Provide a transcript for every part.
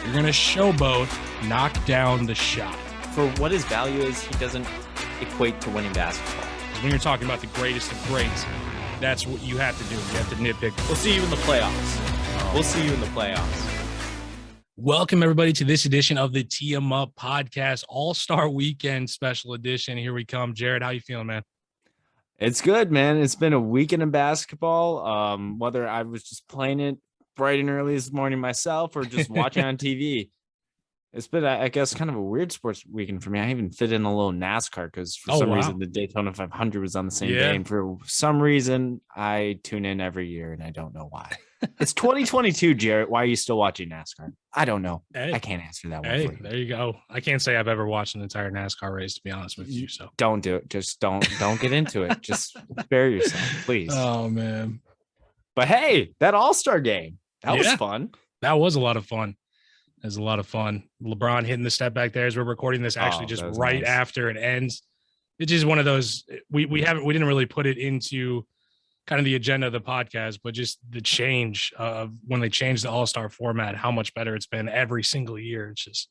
You're going to showboat, knock down the shot. For what his value is, he doesn't equate to winning basketball. When you're talking about the greatest of greats, that's what you have to do. You have to nitpick. We'll see you in the playoffs. We'll see you in the playoffs. Welcome, everybody, to this edition of the Tee 'em Up Podcast All-Star Weekend Special Edition. Here we come. Jared, how you feeling, man? It's good, man. It's been a weekend of basketball. Whether I was just playing it bright and early this morning myself or just watching on TV. It's been, I guess, kind of a weird sports weekend for me. I even fit in a little NASCAR because for some reason the Daytona 500 was on the same day. And for some reason, I tune in every year and I don't know why. It's 2022, Jarrett. Why are you still watching NASCAR? I don't know. Hey, I can't answer that one. Hey, for you. There you go. I can't say I've ever watched an entire NASCAR race, to be honest with you. So don't do it. Just don't get into it. Just spare yourself, please. Oh, man. But hey, that All-Star game, that was fun. That was a lot of fun. It was a lot of fun. LeBron hitting the step back there as we're recording this, actually just right after it ends. It's just one of those, we didn't really put it into kind of the agenda of the podcast, but just the change of when they changed the All-Star format, how much better it's been every single year. It's just,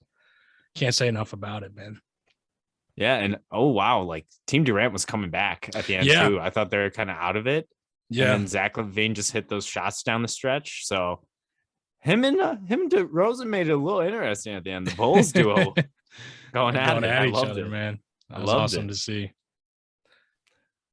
can't say enough about it, man. Yeah. And oh, wow. Like Team Durant was coming back at the end too. I thought they were kind of out of it. Yeah. And then Zach LaVine just hit those shots down the stretch. So him and DeRozan made it a little interesting at the end. The Bulls duo going at each other, man. That was awesome to see.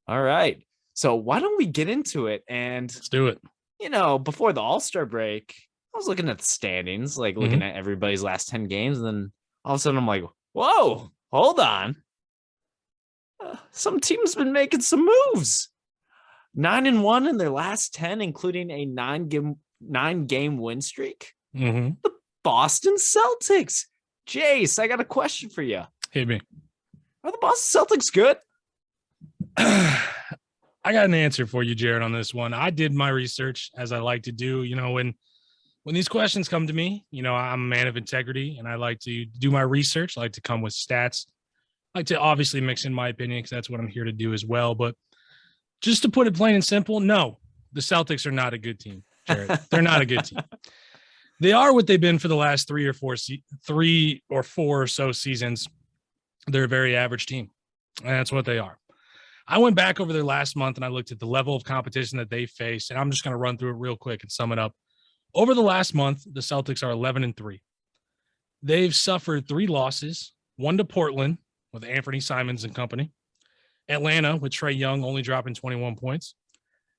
All right. So why don't we get into it? And let's do it. You know, before the All-Star break, I was looking at the standings, like looking at everybody's last 10 games. And then all of a sudden I'm like, whoa, hold on. Some teams been making some moves. 9-1 in their last 10, including a 9-game win streak. The Boston Celtics. Jace, I got a question for you. Hit me. Are the Boston Celtics good? I got an answer for you, Jared, on this one. I did my research, as I like to do. You know, when these questions come to me, you know, I'm a man of integrity, and I like to do my research. I like to come with stats. I like to obviously mix in my opinion because that's what I'm here to do as well. But just to put it plain and simple, no, the Celtics are not a good team, Jared. They're not a good team. They are what they've been for the last three or four or so seasons. They're a very average team, and that's what they are. I went back over their last month and I looked at the level of competition that they faced, and I'm just going to run through it real quick and sum it up. Over the last month, the Celtics are 11-3. They've suffered 3 losses, 1 to Portland with Anthony Simons and company, Atlanta with Trae Young only dropping 21 points,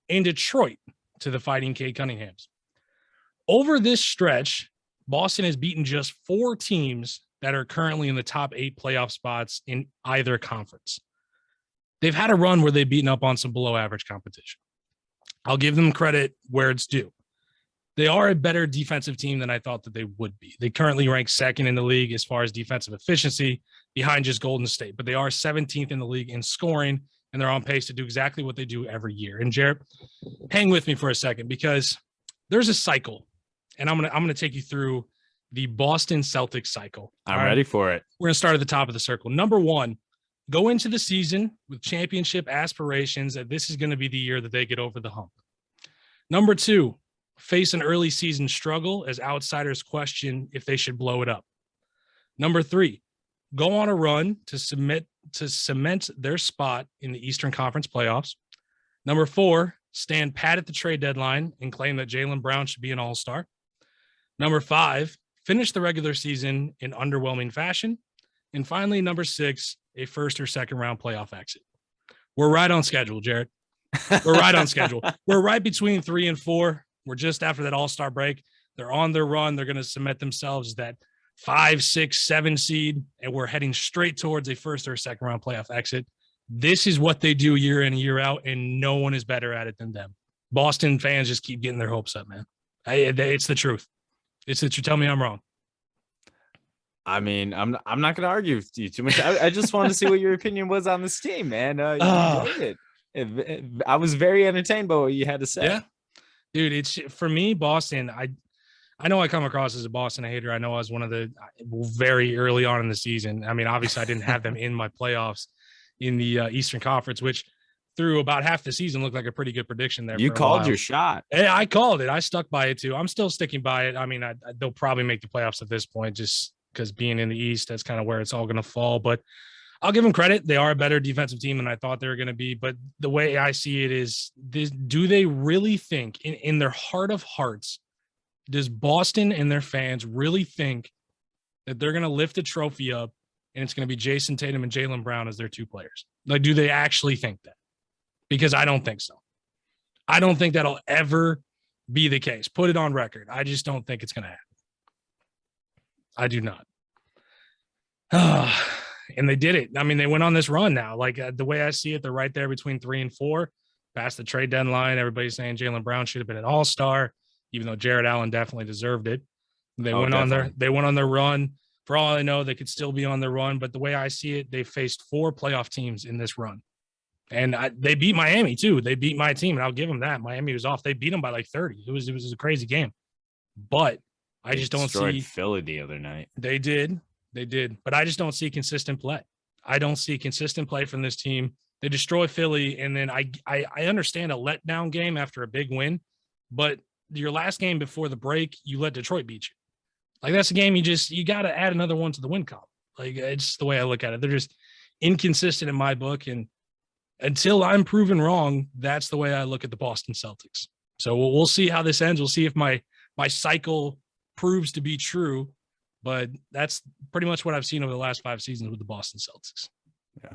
and Detroit to the Fighting Cade Cunninghams. Over this stretch, Boston has beaten just 4 teams that are currently in the top 8 playoff spots in either conference. They've had a run where they've beaten up on some below average competition. I'll give them credit where it's due. They are a better defensive team than I thought that they would be. They currently rank 2nd in the league as far as defensive efficiency behind just Golden State, but they are 17th in the league in scoring, and they're on pace to do exactly what they do every year. And Jared, hang with me for a second because there's a cycle, and I'm going to take you through the Boston Celtics cycle. I'm ready for it. We're going to start at the top of the circle. Number 1, go into the season with championship aspirations that this is going to be the year that they get over the hump. Number 2, face an early season struggle as outsiders question if they should blow it up. Number 3, go on a run to cement their spot in the Eastern Conference playoffs. Number 4, stand pat at the trade deadline and claim that Jaylen Brown should be an all-star. Number 5, finish the regular season in underwhelming fashion. And finally, number 6, a first or second round playoff exit. We're right on schedule, Jared. We're right on schedule. We're right between 3 and 4. We're just after that All-Star break. They're on their run. They're going to cement themselves as that 5, 6, 7 seed, and we're heading straight towards a first or second round playoff exit. This is what they do year in and year out, and no one is better at it than them. Boston fans just keep getting their hopes up, man. It's the truth. It's the truth. Tell me I'm wrong. I mean, I'm not going to argue with you too much. I just wanted to see what your opinion was on this team, man. You did it. I was very entertained by what you had to say. Yeah, dude. It's for me, Boston. I know I come across as a Boston hater. I know I was one of the very early on in the season. I mean, obviously, I didn't have them in my playoffs in the Eastern Conference, which through about half the season looked like a pretty good prediction there. You for a called while. your shot. Hey, I called it. I stuck by it too. I'm still sticking by it. I mean, they'll probably make the playoffs at this point, just because being in the East, that's kind of where it's all going to fall. But I'll give them credit. They are a better defensive team than I thought they were going to be. But the way I see it is, do they really think in their heart of hearts, does Boston and their fans really think that they're going to lift the trophy up and it's going to be Jason Tatum and Jaylen Brown as their two players? Like, do they actually think that? Because I don't think so. I don't think that'll ever be the case. Put it on record. I just don't think it's going to happen. I do not. And they did it. I mean, they went on this run now. Like the way I see it, they're right there between 3 and 4. Past the trade deadline, everybody's saying Jaylen Brown should have been an all-star, even though Jared Allen definitely deserved it. They went on their run. For all I know, they could still be on their run. But the way I see it, they faced 4 playoff teams in this run. And they beat Miami too. They beat my team, and I'll give them that. Miami was off. They beat them by like 30. It was a crazy game. But I just don't see Philly the other night. They did. But I just don't see consistent play. I don't see consistent play from this team. They destroy Philly, and then I understand a letdown game after a big win, but your last game before the break, you let Detroit beat you. Like, that's a game you got to add another one to the win column. Like, it's the way I look at it. They're just inconsistent in my book, and until I'm proven wrong, that's the way I look at the Boston Celtics. So we'll see how this ends. We'll see if my cycle proves to be true, but that's pretty much what I've seen over the last 5 seasons with the Boston Celtics. Yeah.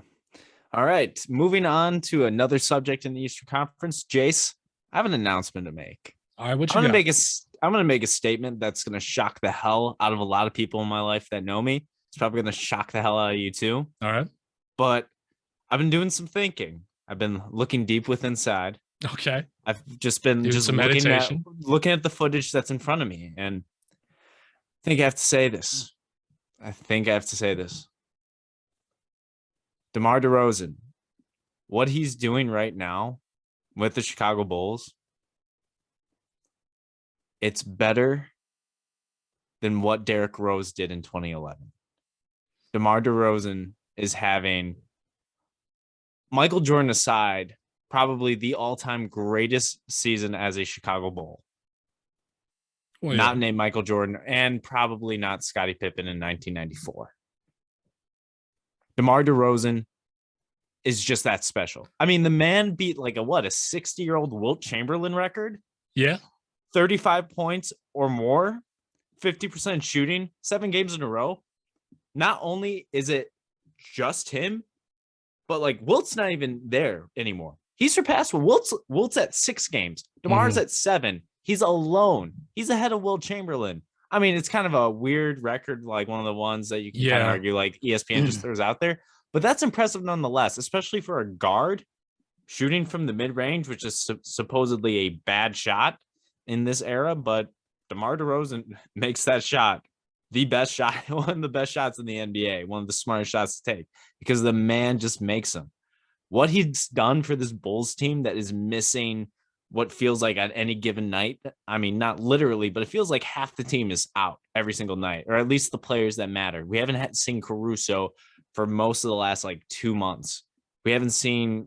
All right. Moving on to another subject in the Eastern Conference. Jace, I have an announcement to make. All right. What you I'm got? going to make a statement that's going to shock the hell out of a lot of people in my life that know me. It's probably going to shock the hell out of you too. All right. But I've been doing some thinking. I've been looking deep within inside. Okay. I've just been looking at the footage that's in front of me, and I think I have to say this. DeMar DeRozan, what he's doing right now with the Chicago Bulls, it's better than what Derrick Rose did in 2011. DeMar DeRozan is having, Michael Jordan aside, probably the all-time greatest season as a Chicago Bull. Well, not named Michael Jordan, and probably not Scottie Pippen in 1994. DeMar DeRozan is just that special. I mean, the man beat a 60-year-old Wilt Chamberlain record? Yeah. 35 points or more, 50% shooting, 7 games in a row. Not only is it just him, but Wilt's not even there anymore. He surpassed Wilt's at 6 games. DeMar's at 7. He's alone. He's ahead of Wilt Chamberlain. I mean, it's kind of a weird record, like one of the ones that you can kind of argue ESPN just throws out there. But that's impressive nonetheless, especially for a guard shooting from the mid-range, which is supposedly a bad shot in this era. But DeMar DeRozan makes that shot the best shot, one of the best shots in the NBA, one of the smartest shots to take, because the man just makes them. What he's done for this Bulls team that is missing what feels like at any given night. I mean, not literally, but it feels like half the team is out every single night, or at least the players that matter. We haven't seen Caruso for most of the last 2 months. We haven't seen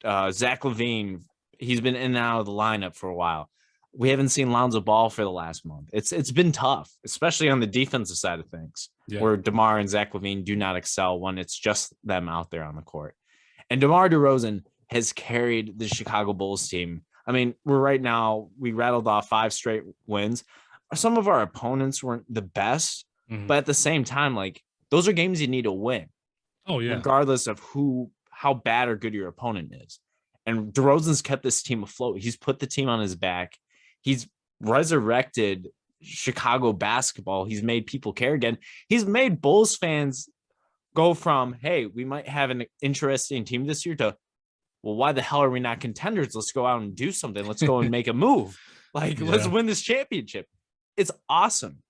Zach LaVine. He's been in and out of the lineup for a while. We haven't seen Lonzo Ball for the last month. It's been tough, especially on the defensive side of things, where DeMar and Zach LaVine do not excel when it's just them out there on the court. And DeMar DeRozan has carried the Chicago Bulls team. I mean, we rattled off 5 straight wins. Some of our opponents weren't the best, but at the same time, those are games you need to win. Oh, yeah. Regardless of how bad or good your opponent is. And DeRozan's kept this team afloat. He's put the team on his back. He's resurrected Chicago basketball. He's made people care again. He's made Bulls fans go from, hey, we might have an interesting team this year, to, well, why the hell are we not contenders? Let's go out and do something. Let's go and make a move. Let's win this championship. It's awesome.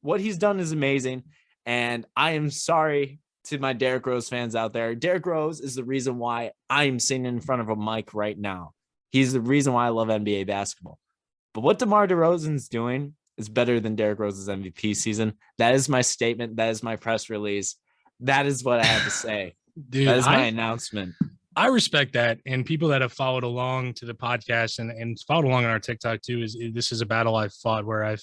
What he's done is amazing. And I am sorry to my Derrick Rose fans out there. Derrick Rose is the reason why I'm sitting in front of a mic right now. He's the reason why I love NBA basketball. But what DeMar DeRozan's doing is better than Derrick Rose's MVP season. That is my statement. That is my press release. That is what I have to say. Dude, that is my announcement. I respect that. And people that have followed along to the podcast and followed along on our TikTok too, this is a battle I've fought where I've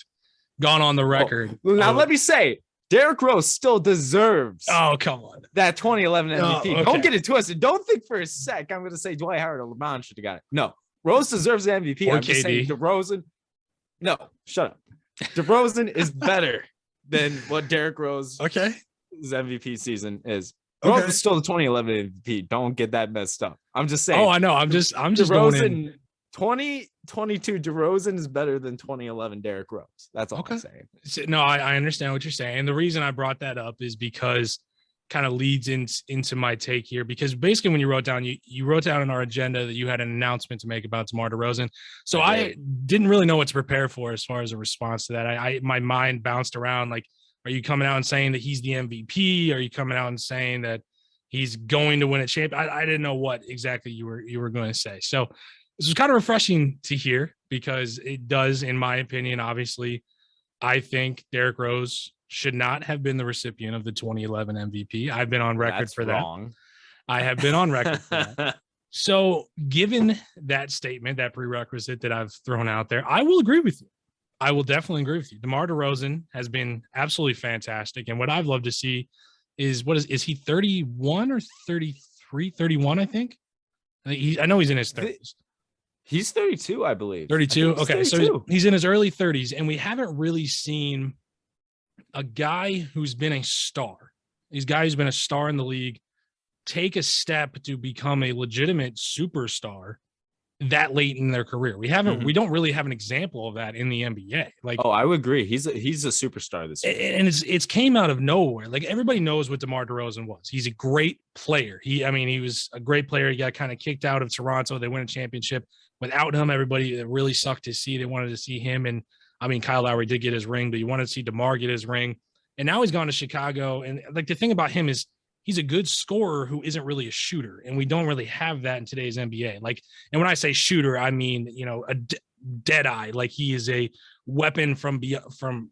gone on the record. Now, let me say, Derrick Rose still deserves Oh, come on. that 2011 MVP. okay. Don't get it twisted. Don't think for a sec I'm going to say Dwight Howard or LeBron should have got it. No, Rose deserves the MVP. Or I'm just saying KD. DeRozan. No, shut up. DeRozan is better than what Derrick Rose's Okay. MVP season is. Okay. Rose is still the 2011 MVP. Don't get that messed up. I'm just saying. Oh, I know. I'm just going in. DeRozan 2022 DeRozan is better than 2011 Derrick Rose. That's all I'm saying. No, I understand what you're saying. And the reason I brought that up is because kind of leads into my take here, because basically when you wrote down, you wrote down in our agenda that you had an announcement to make about DeMar DeRozan. So I didn't really know what to prepare for as far as a response to that. My mind bounced around like, are you coming out and saying that he's the MVP? Are you coming out and saying that he's going to win a champ? I didn't know what exactly you were going to say. So this was kind of refreshing to hear, because it does, in my opinion, obviously, I think Derrick Rose should not have been the recipient of the 2011 MVP. I've been on record for that. I have been on record for that. So given that statement, that prerequisite that I've thrown out there, I will agree with you. I will definitely agree with you. DeMar DeRozan has been absolutely fantastic. And what I've loved to see is is he 31 or 33, 31, I think? I know he's in his 30s. He's 32, I believe. 32. Okay. 32. So he's in his early 30s, and we haven't really seen a guy who's been a star. These guys who's been a star in the league take a step to become a legitimate superstar that late in their career. We don't really have an example of that in the NBA. Like, I would agree. He's a superstar this year. And it's came out of nowhere. Like, everybody knows what DeMar DeRozan was. He's a great player. He was a great player. He got kind of kicked out of Toronto. They win a championship. Without him, everybody, it really sucked to see. They wanted to see him. And I mean, Kyle Lowry did get his ring, but you wanted to see DeMar get his ring. And now he's gone to Chicago. And like, the thing about him is he's a good scorer who isn't really a shooter. And we don't really have that in today's NBA. Like, and when I say shooter, I mean, a dead eye. Like, he is a weapon from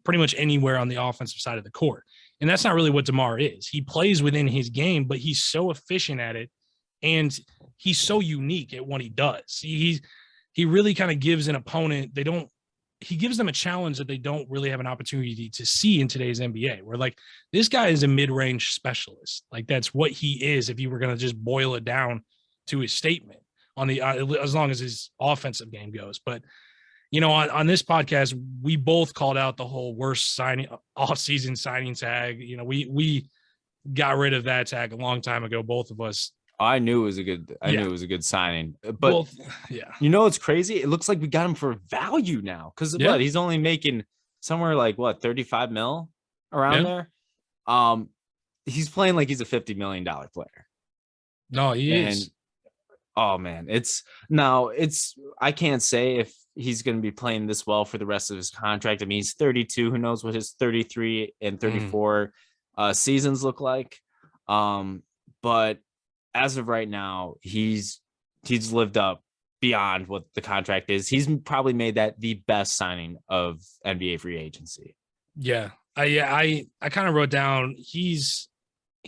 pretty much anywhere on the offensive side of the court. And that's not really what DeMar is. He plays within his game, but he's so efficient at it. And he's so unique at what he does. He really kind of gives an opponent, he gives them a challenge that they don't really have an opportunity to see in today's NBA, where like, this guy is a mid-range specialist. Like, that's what he is. If you were going to just boil it down to his statement on the, as long as his offensive game goes. But, on this podcast, we both called out the whole worst off-season signing tag. We got rid of that tag a long time ago. Both of us. I knew it was a good signing, but it's crazy. It looks like we got him for value now, because he's only making somewhere like 35 mil around there. He's playing like he's a $50 million player. No, he is. Oh man, I can't say if he's going to be playing this well for the rest of his contract. I mean, he's 32. Who knows what his 33 and 34 seasons look like? But as of right now, he's lived up beyond what the contract is. He's probably made that the best signing of NBA free agency. Yeah. I kind of wrote down, he's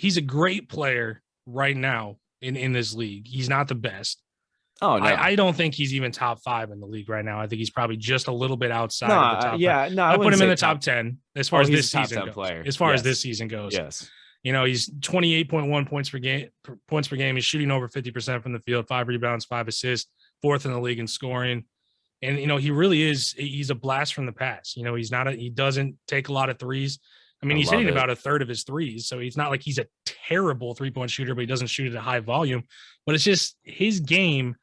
a great player right now in this league. He's not the best. Oh, no. I don't think he's even top 5 in the league right now. I think he's probably just a little bit outside of the top 5. No, I put him in the top 10 as far as this season goes. Player. As far as this season goes. Yes. He's 28.1 points per game. He's shooting over 50% from the field, 5 rebounds, 5 assists, 4th in the league in scoring. And, he really is, he's a blast from the past. He doesn't take a lot of threes. I mean, he's hitting about a third of his threes. So it's not like he's a terrible 3-point shooter, but he doesn't shoot at a high volume. But it's just his game.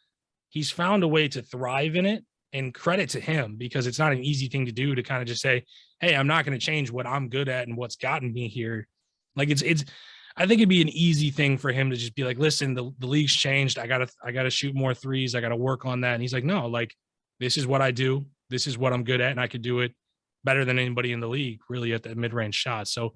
He's found a way to thrive in it, and credit to him, because it's not an easy thing to do, to kind of just say, hey, I'm not going to change what I'm good at and what's gotten me here. Like, I think it'd be an easy thing for him to just be like, listen, the league's changed. I gotta shoot more threes. I got to work on that. And he's like, no, like, this is what I do. This is what I'm good at. And I could do it better than anybody in the league, really, at the mid-range shot. So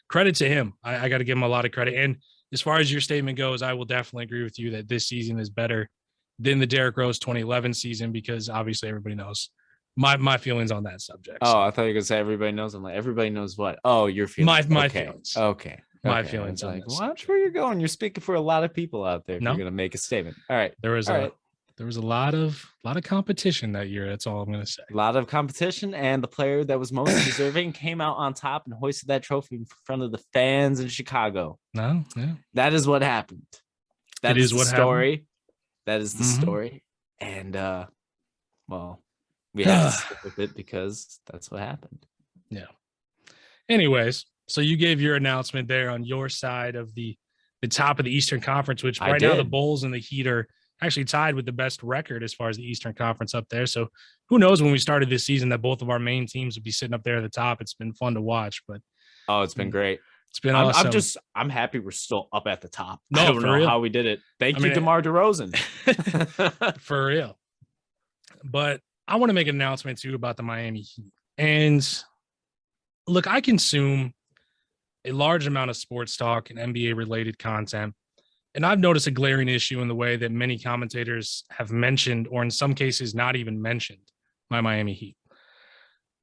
credit to him. I got to give him a lot of credit. And as far as your statement goes, I will definitely agree with you that this season is better than the Derrick Rose 2011 season, because obviously everybody knows my feelings on that subject. Oh, I thought you were gonna say everybody knows. I'm like, everybody knows what? Oh, your feelings. My feelings. Okay. my Okay, I feelings was on like, this. watch where you're going. You're speaking for a lot of people out there if No. you're gonna make a statement. All right. There was All a right. there was a lot of competition that year. That's all I'm gonna say. A lot of competition, and the player that was most deserving came out on top and hoisted that trophy in front of the fans in Chicago. No, yeah. That is what happened. That It is is the what happened. story. That is the Mhm. story. And well, we have to stick with it because that's what happened. Yeah. Anyways, so you gave your announcement there on your side of the top of the Eastern Conference, which I right now the did. Bulls and the Heat are actually tied with the best record as far as the Eastern Conference up there. So who knows when we started this season that both of our main teams would be sitting up there at the top. It's been fun to watch, but Oh, it's been great. it's been awesome. I'm happy we're still up at the top. No, I don't for know real. how we did it. Thank I you, mean, DeMar DeRozan. for real. But I want to make an announcement too about the Miami Heat. And look, I consume a large amount of sports talk and NBA related content. And I've noticed a glaring issue in the way that many commentators have mentioned, or in some cases, not even mentioned, my Miami Heat.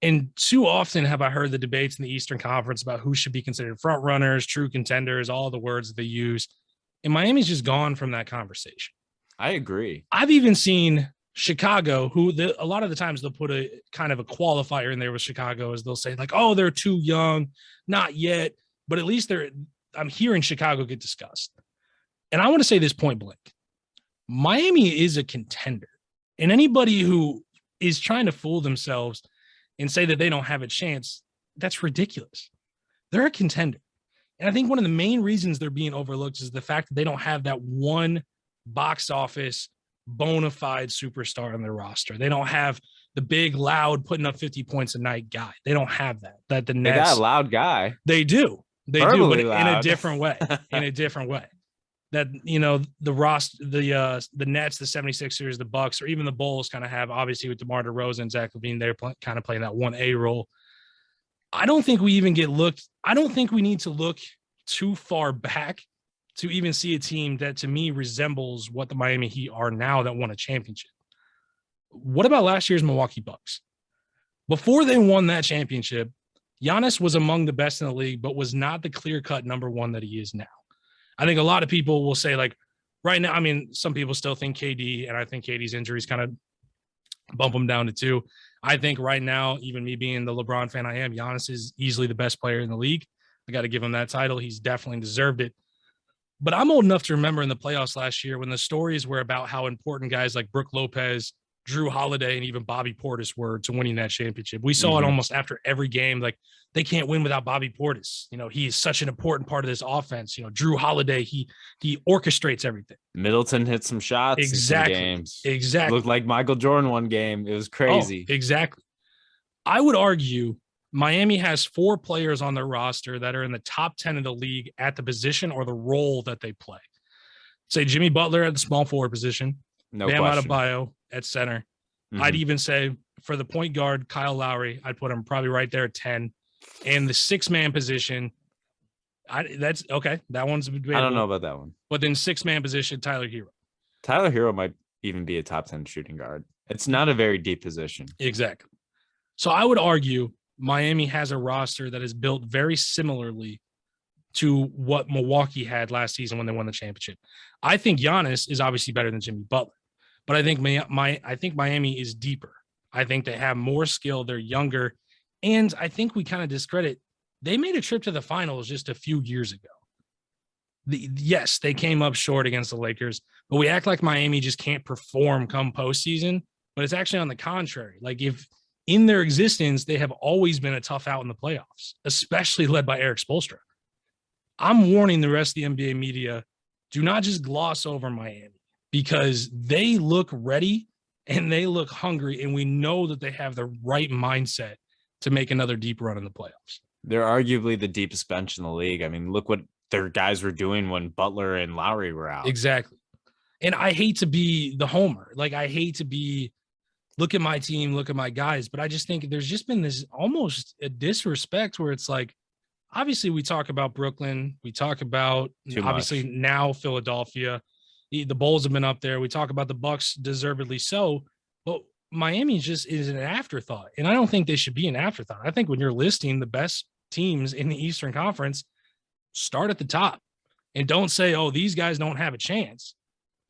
And too often have I heard the debates in the Eastern Conference about who should be considered front runners, true contenders, all the words that they use. And Miami's just gone from that conversation. I agree. I've even seen Chicago, who a lot of the times they'll put a kind of a qualifier in there with Chicago, as they'll say like, oh, they're too young, not yet, but at least I'm hearing Chicago get discussed. And I want to say this point blank. Miami is a contender. And anybody who is trying to fool themselves and say that they don't have a chance, that's ridiculous. They're a contender. And I think one of the main reasons they're being overlooked is the fact that they don't have that one box office bona fide superstar on their roster. They don't have the big, loud, putting up 50 points a night guy. They don't have that. That the Nets, they got a loud guy. They do. They Verbally do, but loud. in a different way. In a different way. That, you know, the roster, the Nets, the 76ers, the Bucks, or even the Bulls kind of have, obviously with DeMar DeRozan and Zach LaVine, they're kind of playing that 1A role. I don't think we even get looked. I don't think we need to look too far back to even see a team that to me resembles what the Miami Heat are now that won a championship. What about last year's Milwaukee Bucks? Before they won that championship, Giannis was among the best in the league, but was not the clear-cut number one that he is now. I think a lot of people will say, like, right now, I mean, some people still think KD, and I think KD's injuries kind of bump him down to 2. I think right now, even me being the LeBron fan I am, Giannis is easily the best player in the league. I got to give him that title. He's definitely deserved it. But I'm old enough to remember in the playoffs last year when the stories were about how important guys like Brook Lopez, Drew Holiday, and even Bobby Portis were to winning that championship. We saw it almost after every game. Like, they can't win without Bobby Portis. You know, he is such an important part of this offense. You know, Drew Holiday, he orchestrates everything. Middleton hit some shots. Exactly. In some games. Exactly. Looked like Michael Jordan one game. It was crazy. Oh, exactly. I would argue Miami has 4 players on their roster that are in the top 10 of the league at the position or the role that they play. Say Jimmy Butler at the small forward position. No Bam question. Adebayo at center. I'd even say for the point guard, Kyle Lowry, I'd put him probably right there at 10. And the 6-man position, that's okay. That one's debatable. I don't know about that one. But then 6-man position, Tyler Hero. Tyler Hero might even be a top 10 shooting guard. It's not a very deep position. Exactly. So I would argue Miami has a roster that is built very similarly to what Milwaukee had last season when they won the championship. I think Giannis is obviously better than Jimmy Butler, but I think I think Miami is deeper. I think they have more skill. They're younger. And I think we kind of discredit, they made a trip to the finals just a few years ago. Yes, they came up short against the Lakers, but we act like Miami just can't perform come postseason, but it's actually on the contrary. Like, if in their existence, they have always been a tough out in the playoffs, especially led by Eric Spoelstra. I'm warning the rest of the NBA media, do not just gloss over Miami, because they look ready and they look hungry, and we know that they have the right mindset to make another deep run in the playoffs. They're arguably the deepest bench in the league. I mean, look what their guys were doing when Butler and Lowry were out. Exactly. And I hate to be the homer. Like, I hate to be, look at my team, look at my guys, but I just think there's just been this almost a disrespect where it's like, obviously we talk about Brooklyn. We talk about obviously now Philadelphia. The Bulls have been up there. We talk about the Bucks, deservedly so, but Miami just is an afterthought. And I don't think they should be an afterthought. I think when you're listing the best teams in the Eastern Conference, start at the top and don't say, oh, these guys don't have a chance.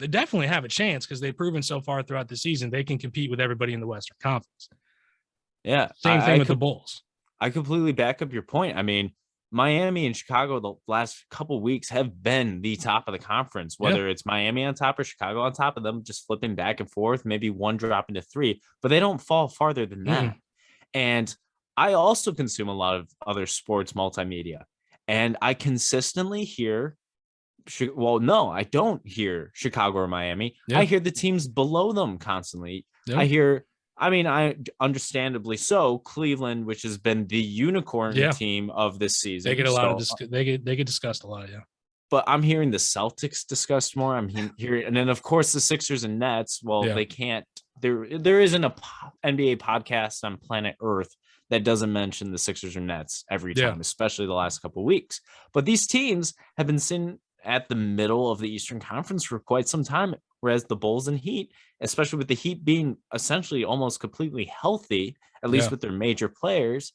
They definitely have a chance because they've proven so far throughout the season they can compete with everybody in the Western Conference. Yeah. Same thing with the Bulls. I completely back up your point. I mean, Miami and Chicago the last couple weeks have been the top of the conference, whether it's Miami on top or Chicago on top of them, just flipping back and forth, maybe one drop into three, but they don't fall farther than that. And I also consume a lot of other sports multimedia, and I consistently hear, well, no, I don't hear Chicago or Miami. I hear the teams below them constantly. I hear, I mean, I understandably so, Cleveland, which has been the unicorn team of this season. They get a lot of they get discussed a lot, But I'm hearing the Celtics discussed more. I'm hearing, and then of course the Sixers and Nets. Well, they can't. There isn't a NBA podcast on planet Earth that doesn't mention the Sixers or Nets every time, especially the last couple of weeks. But these teams have been sitting at the middle of the Eastern Conference for quite some time, whereas the Bulls and Heat, especially with the Heat being essentially almost completely healthy, at least with their major players,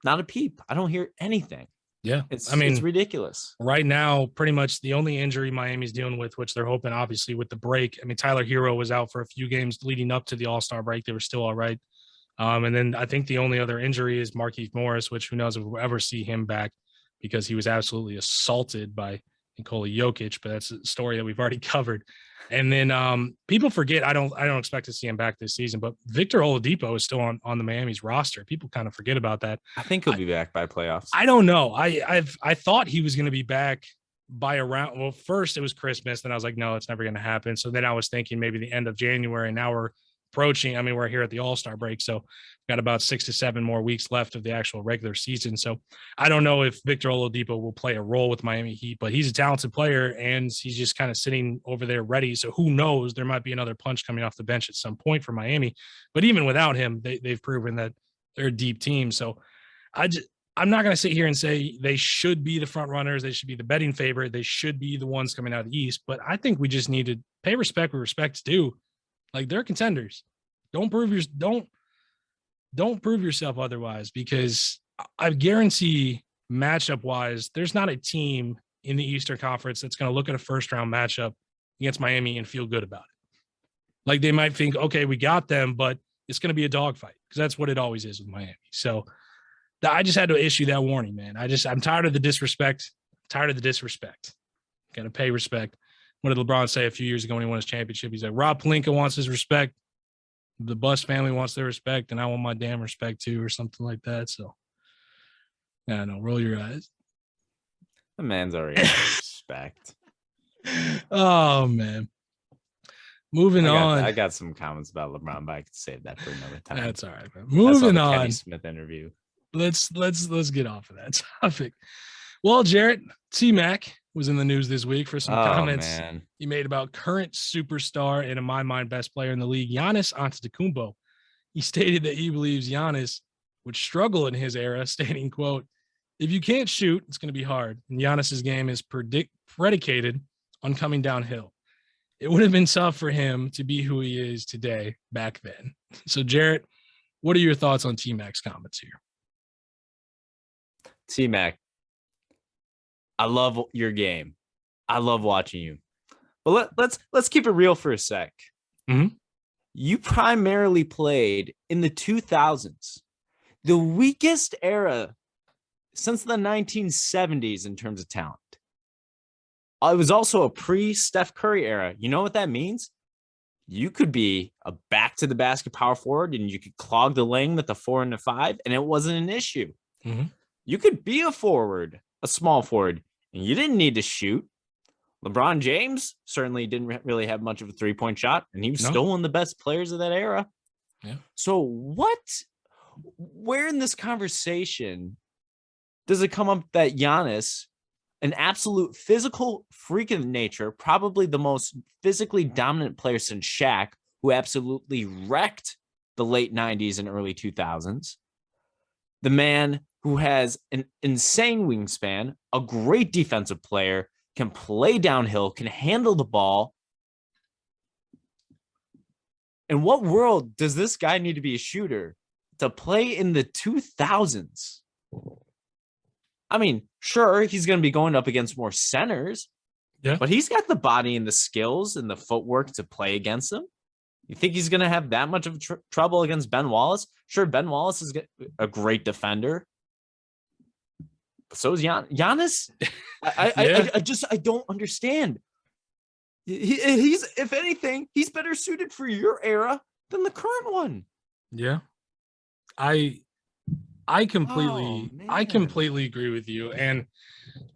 not a peep. I don't hear anything. Yeah. It's ridiculous. Right now, pretty much the only injury Miami's dealing with, which they're hoping, obviously, with the break. I mean, Tyler Hero was out for a few games leading up to the All-Star break. They were still all right. And then I think the only other injury is Markieff Morris, which who knows if we'll ever see him back because he was absolutely assaulted by Nikola Jokic, but that's a story that we've already covered. And then people forget, I don't expect to see him back this season, but Victor Oladipo is still on the Miami's roster. People kind of forget about that. I think he'll be back by playoffs. I don't know. I thought he was going to be back by around, well, first it was Christmas. Then I was like, no, it's never going to happen. So then I was thinking maybe the end of January. Now we're approaching, I mean, we're here at the All-Star break, so got about 6 to 7 more weeks left of the actual regular season. So I don't know if Victor Oladipo will play a role with Miami Heat, but he's a talented player and he's just kind of sitting over there ready. So who knows, there might be another punch coming off the bench at some point for Miami. But even without him, they've proven that they're a deep team. So I'm not going to sit here and say they should be the front runners. They should be the betting favorite. They should be the ones coming out of the East. But I think we just need to pay respect where respect's due. Like, they're contenders. Don't prove yourself otherwise, because I guarantee matchup wise, there's not a team in the Eastern Conference that's going to look at a first round matchup against Miami and feel good about it. Like, they might think, okay, we got them, but it's going to be a dogfight, because that's what it always is with Miami. So I just had to issue that warning, man. I'm tired of the disrespect. Got to pay respect. What did LeBron say a few years ago when he won his championship? He's like, Rob Pelinka wants his respect. The Buss family wants their respect, and I want my damn respect too, or something like that. So, yeah, no, roll your eyes. The man's already respect. Oh, man. Moving on. I got some comments about LeBron, but I could save that for another time. That's all right, man. Moving on. Kenny Smith interview. Let's get off of that topic. Well, Jarrett, T-Mac was in the news this week for some comments he made about current superstar and, in my mind, best player in the league, Giannis Antetokounmpo. He stated that he believes Giannis would struggle in his era, stating, quote, "If you can't shoot, it's going to be hard. And Giannis's game is predicated on coming downhill. It would have been tough for him to be who he is today back then." So, Jarrett, what are your thoughts on T-Mac's comments here? T-Mac, I love your game. I love watching you. But let's keep it real for a sec. Mm-hmm. You primarily played in the 2000s, the weakest era since the 1970s in terms of talent. It was also a pre-Steph Curry era. You know what that means? You could be a back-to-the-basket power forward, and you could clog the lane at the 4 and the 5, and it wasn't an issue. Mm-hmm. You could be a forward, a small forward, and you didn't need to shoot. LeBron James certainly didn't really have much of a three-point shot, and he was still one of the best players of that era. Yeah. So where in this conversation does it come up that Giannis, an absolute physical freak of nature, probably the most physically dominant player since Shaq, who absolutely wrecked the late 90s and early 2000s, the man who has an insane wingspan, a great defensive player, can play downhill, can handle the ball. In what world does this guy need to be a shooter to play in the 2000s? I mean, sure, he's going to be going up against more centers, Yeah. but he's got the body and the skills and the footwork to play against them. You think he's going to have that much of trouble against Ben Wallace? Sure, Ben Wallace is a great defender. So is Giannis. I don't understand. He's, if anything, he's better suited for your era than the current one. Yeah. I completely agree with you. And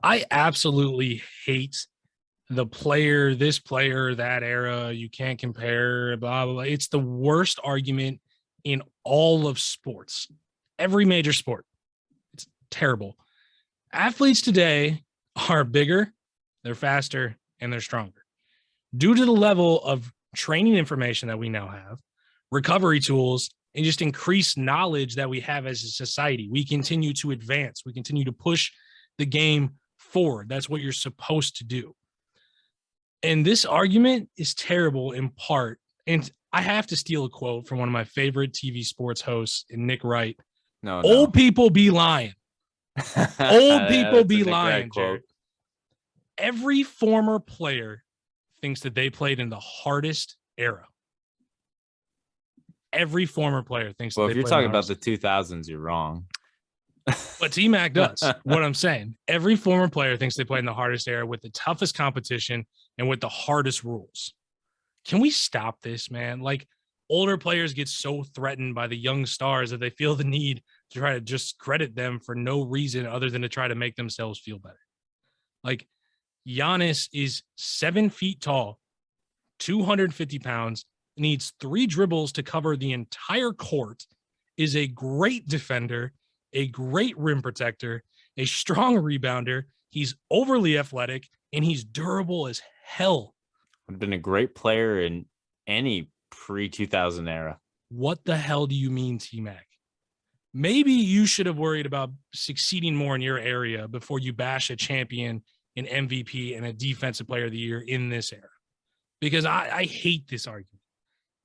I absolutely hate the player, this player, that era. You can't compare, blah, blah, blah. It's the worst argument in all of sports, every major sport. It's terrible. Athletes today are bigger, they're faster, and they're stronger. Due to the level of training information that we now have, recovery tools, and just increased knowledge that we have as a society, we continue to advance. We continue to push the game forward. That's what you're supposed to do. And this argument is terrible in part. And I have to steal a quote from one of my favorite TV sports hosts, Nick Wright. No. Old people be lying. Old people be lying, Jared. Every former player thinks that they played in the hardest era. Every former player thinks. Well, if you're talking about the 2000s, you're wrong. But T-Mac does. What I'm saying, every former player thinks they played in the hardest era with the toughest competition and with the hardest rules. Can we stop this, man? Like, older players get so threatened by the young stars that they feel the need to try to just credit them for no reason other than to try to make themselves feel better. Like, Giannis is 7 feet tall, 250 pounds, needs 3 dribbles to cover the entire court, is a great defender, a great rim protector, a strong rebounder. He's overly athletic, and he's durable as hell. Would have been a great player in any pre-2000 era. What the hell do you mean, T-Mac? Maybe you should have worried about succeeding more in your area before you bash a champion, an MVP, and a defensive player of the year in this era. Because I hate this argument.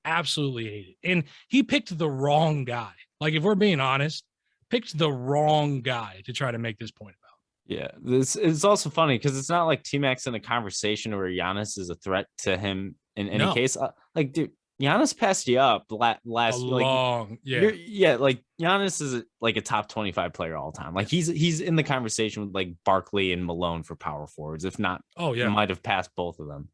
Absolutely hate it. And he picked the wrong guy. Like, if we're being honest, picked the wrong guy to try to make this point about. Yeah, this is also funny because it's not like T-Mac's in a conversation where Giannis is a threat to him in any case. Like, dude, Giannis passed you up last long, like Giannis is like a top 25 player all time. Like, he's in the conversation with like Barkley and Malone for power forwards, if not. Oh yeah, might have passed both of them.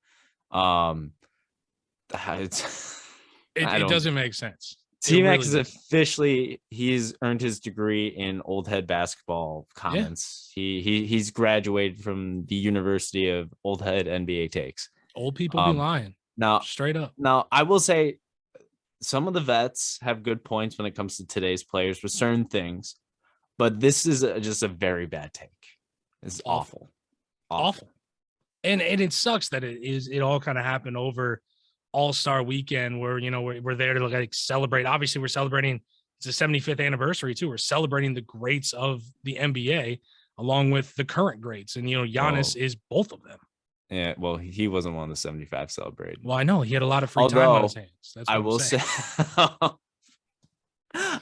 It doesn't make sense. T-Mac is officially, he's earned his degree in old head basketball comments. Yeah. He's graduated from the University of Old Head NBA Takes. Old people be lying. Now, straight up. Now, I will say some of the vets have good points when it comes to today's players for certain things, but this is just a very bad take. It's awful. And it sucks that it all kind of happened over All-Star weekend where, you know, we're there to like celebrate. Obviously, we're celebrating, it's the 75th anniversary too. We're celebrating the greats of the NBA along with the current greats. And, you know, Giannis is both of them. Yeah, well, he wasn't one of the 75 celebrated. Well, I know he had a lot of free time on his hands. That's what I will say.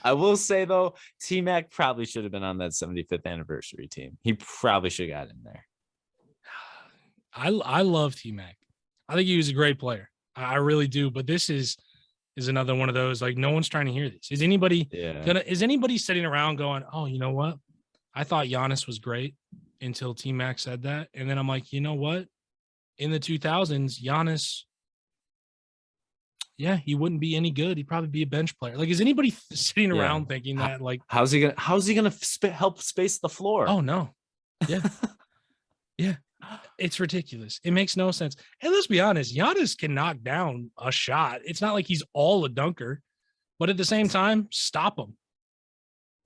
I will say though, T-Mac probably should have been on that 75th anniversary team. He probably should have got in there. I love T-Mac. I think he was a great player. I really do. But this is another one of those, like, no one's trying to hear this. Is anybody sitting around going, oh, you know what? I thought Giannis was great until T-Mac said that. And then I'm like, you know what? In the 2000s, Giannis, yeah, he wouldn't be any good. He'd probably be a bench player. Like, is anybody sitting around thinking that? Like, how's he gonna help space the floor? Oh no, yeah, yeah, it's ridiculous. It makes no sense. And let's be honest, Giannis can knock down a shot. It's not like he's all a dunker, but at the same time, stop him.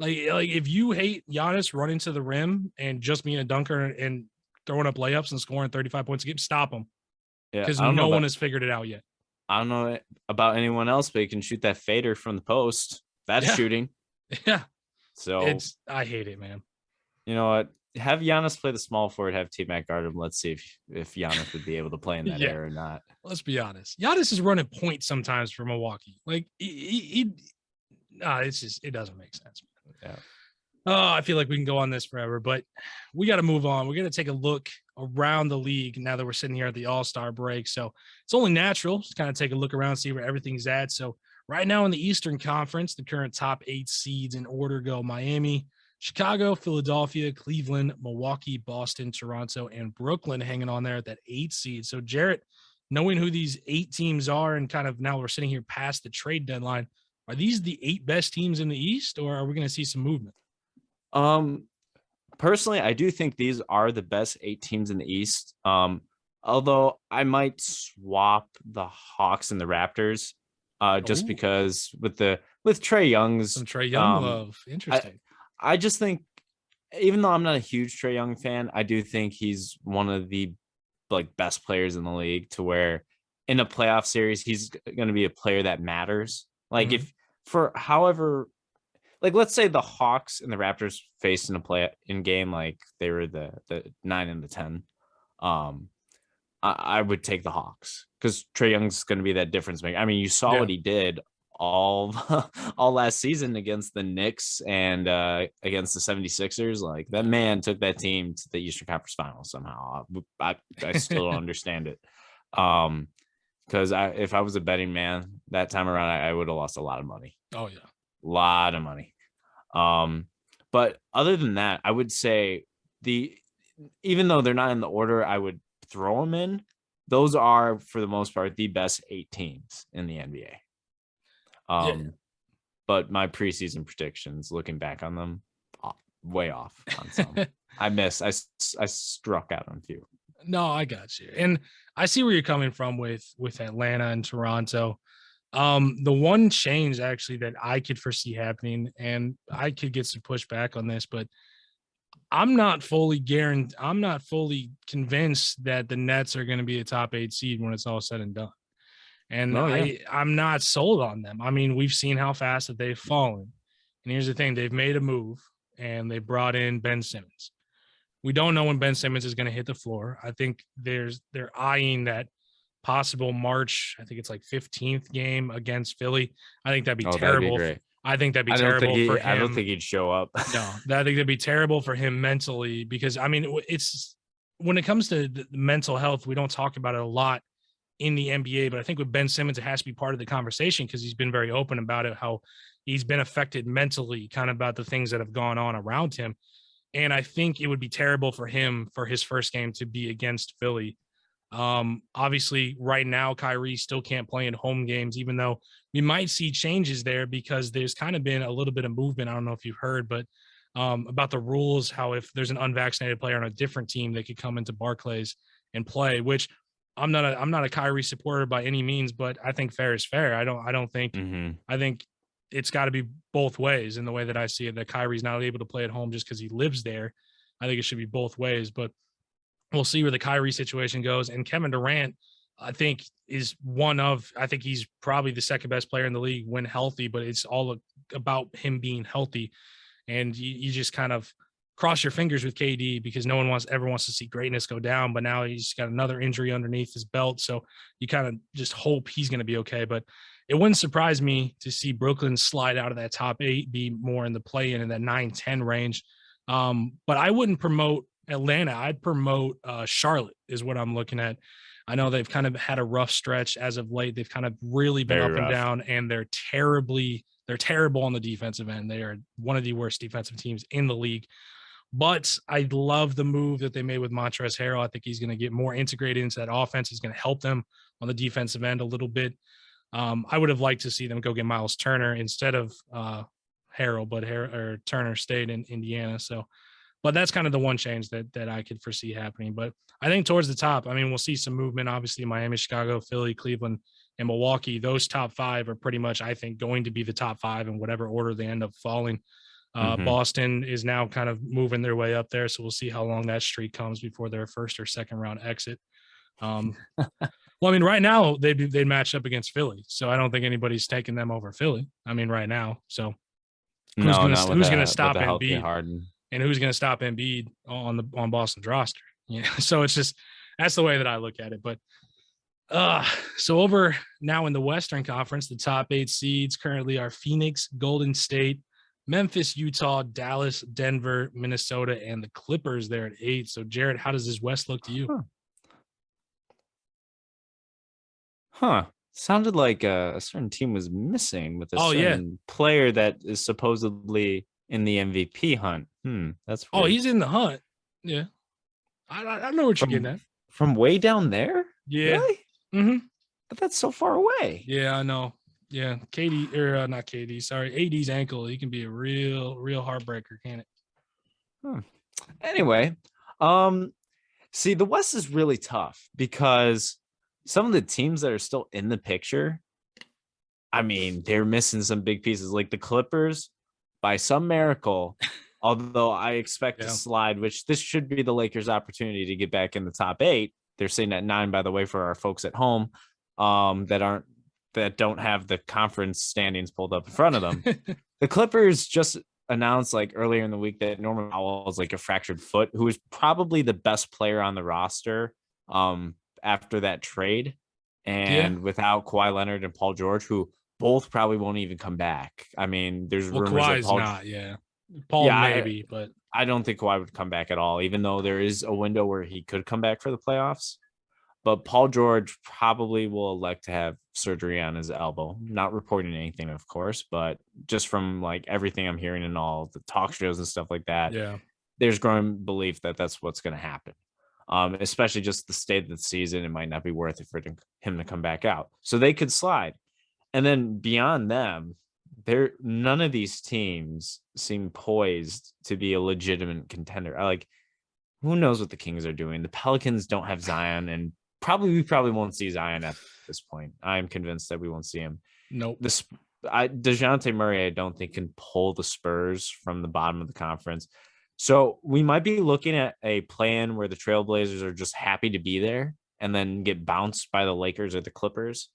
Like if you hate Giannis running to the rim and just being a dunker and throwing up layups and scoring 35 points a game, stop him. Yeah, because no one has figured it out yet. I don't know about anyone else, but he can shoot that fader from the post. That's shooting. Yeah. So I hate it, man. You know what? Have Giannis play the small forward, have T-Mac guard him. Let's see if Giannis would be able to play in that era or not. Let's be honest. Giannis is running point sometimes for Milwaukee. Like it doesn't make sense. Yeah. Oh, I feel like we can go on this forever, but we got to move on. We're going to take a look around the league now that we're sitting here at the All-Star break. So it's only natural to kind of take a look around, see where everything's at. So right now in the Eastern Conference, the current top 8 seeds in order go Miami, Chicago, Philadelphia, Cleveland, Milwaukee, Boston, Toronto, and Brooklyn hanging on there at that 8 seed. So Jarrett, knowing who these 8 teams are and kind of now we're sitting here past the trade deadline, are these the 8 best teams in the East, or are we going to see some movement? Um, Personally, I do think these are the best 8 teams in the East. Although I might swap the Hawks and the Raptors, just Oh, because with Trey Young's, some Trey Young um, love. I Interesting. I just think, even though I'm not a huge Trey Young fan, I do think he's one of the like best players in the league, to where in a playoff series he's going to be a player that matters. Like, Mhm. if for however, like, let's say the Hawks and the Raptors faced in a play in game, like they were the 9 and the 10. um I would take the Hawks because Trey Young's going to be that difference maker. I mean, you saw Yeah. what he did all all last season against the Knicks and against the 76ers. Like, that man took that team to the Eastern Conference Finals somehow. I still don't understand it. Um, because if I was a betting man that time around, I would have lost a lot of money, Oh yeah. a lot of money. Um, but other than that, I would say the even though they're not in the order I would throw them in, those are for the most part the best 8 teams in the NBA. Yeah. But my preseason predictions, looking back on them, way off on some. I struck out on a few. No, I got you. And I see where you're coming from with Atlanta and Toronto. The one change actually that I could foresee happening, and I could get some pushback on this, but I'm not fully convinced that the Nets are going to be a top 8 seed when it's all said and done. And Oh yeah. I'm not sold on them. I mean, we've seen how fast that they've fallen. And here's the thing, they've made a move and they brought in Ben Simmons. We don't know when Ben Simmons is going to hit the floor. I think they're eyeing that possible March, I think it's like 15th game against Philly. I think that'd be Oh, that'd be terrible. great. I think that'd be terrible for I don't him. think he'd show up. No, I think that'd be terrible for him mentally because I mean, it's when it comes to the mental health, we don't talk about it a lot in the NBA, but I think with Ben Simmons, it has to be part of the conversation because he's been very open about it, how he's been affected mentally, kind of about the things that have gone on around him. And I think it would be terrible for him for his first game to be against Philly. Obviously, right now, Kyrie still can't play in home games, even though we might see changes there because there's kind of been a little bit of movement. I don't know if you've heard, but about the rules, how if there's an unvaccinated player on a different team, they could come into Barclays and play, which I'm not a Kyrie supporter by any means, but I think fair is fair. I don't think Mm-hmm. I think it's got to be both ways in the way that I see it, that Kyrie's not able to play at home just because he lives there. I think it should be both ways, but we'll see where the Kyrie situation goes. And Kevin Durant, I think, I think he's probably the second best player in the league when healthy, but it's all about him being healthy. And you just kind of cross your fingers with KD because no one ever wants to see greatness go down. But now he's got another injury underneath his belt. So you kind of just hope he's going to be okay. But it wouldn't surprise me to see Brooklyn slide out of that top 8, be more in the play in that 9-10 range. But I wouldn't promote Atlanta. I'd promote Charlotte is what I'm looking at. I know they've kind of had a rough stretch as of late. They've kind of really been Very up and rough. down, and they're terrible on the defensive end. They are one of the worst defensive teams in the league. But I love the move that they made with Montrezl Harrell. I think he's going to get more integrated into that offense. He's going to help them on the defensive end a little bit. I would have liked to see them go get Miles Turner instead of Harrell, but Turner stayed in Indiana. So, but that's kind of the one change that I could foresee happening. But I think towards the top, I mean, we'll see some movement. Obviously, Miami, Chicago, Philly, Cleveland, and Milwaukee. Those top 5 are pretty much, I think, going to be the top 5 in whatever order they end up falling. Mm-hmm. Boston is now kind of moving their way up there, so we'll see how long that streak comes before their first or second round exit. Well, I mean, right now they match up against Philly, so I don't think anybody's taking them over Philly. I mean, right now, so No, not who's gonna with stop a healthy Embiid Harden. and who's gonna stop Embiid on Boston's roster? Yeah, so it's just that's the way that I look at it. But so over now in the Western Conference, the top 8 seeds currently are Phoenix, Golden State, Memphis, Utah, Dallas, Denver, Minnesota, and the Clippers there at 8. So, Jared, how does this West look to you? Huh. Sounded like a certain team was missing with a Oh, yeah. certain player that is supposedly in the MVP hunt. That's Oh, weird. he's in the hunt. Yeah. I know what you're getting From at. from way down there? Yeah. Really? Mm-hmm. But that's so far away. Yeah, I know. Yeah. Katie, or not Katie, sorry. AD's ankle. He can be a real heartbreaker, can it? Anyway, see, the West is really tough because some of the teams that are still in the picture, I mean, they're missing some big pieces. Like the Clippers, by some miracle, although I expect to Yeah. slide, which this should be the Lakers' opportunity to get back in the top 8. They're sitting at 9, by the way, for our folks at home, that don't have the conference standings pulled up in front of them. The Clippers just announced like earlier in the week that Norman Powell is like a fractured foot, who is probably the best player on the roster after that trade. Yeah. And without Kawhi Leonard and Paul George, who both probably won't even come back. I mean, there's Well, rumors that Kawhi's not, yeah. Paul yeah, maybe, but I don't think Kawhi would come back at all, even though there is a window where he could come back for the playoffs. But Paul George probably will elect to have surgery on his elbow. Not reporting anything, of course, but just from like everything I'm hearing in all the talk shows and stuff like that, yeah. there's growing belief that that's what's going to happen. Especially just the state of the season, it might not be worth it for him to come back out. So they could slide. And then beyond them, none of these teams seem poised to be a legitimate contender. Who knows what the Kings are doing? The Pelicans don't have Zion, and we probably won't see Zion at this point. I'm convinced that we won't see him. Nope. DeJounte Murray, I don't think can pull the Spurs from the bottom of the conference. So we might be looking at a plan where the Trailblazers are just happy to be there and then get bounced by the Lakers or the Clippers.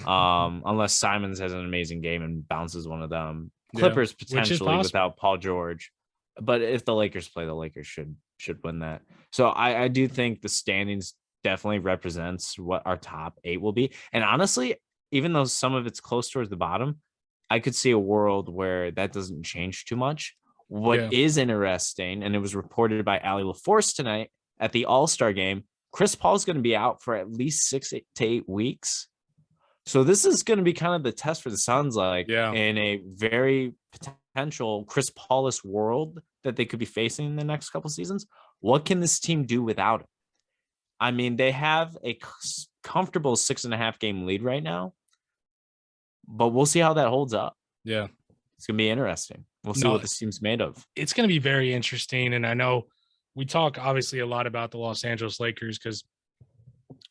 Unless Simons has an amazing game and bounces one of them. Clippers potentially without Paul George. But if the Lakers play, the Lakers should win that. So I do think the standings definitely represents what our top 8 will be. And honestly, even though some of it's close towards the bottom, I could see a world where that doesn't change too much. What is interesting, and it was reported by Allie LaForce tonight at the All-Star game, Chris Paul's going to be out for at least 6 to 8 weeks. So this is going to be kind of the test for the Suns, in a very potential Chris Paulus world that they could be facing in the next couple seasons. What can this team do without him? I mean, they have a comfortable 6.5 game lead right now, but we'll see how that holds up. Yeah. It's going to be interesting. We'll see what this team's made of. It's going to be very interesting. And I know we talk obviously a lot about the Los Angeles Lakers because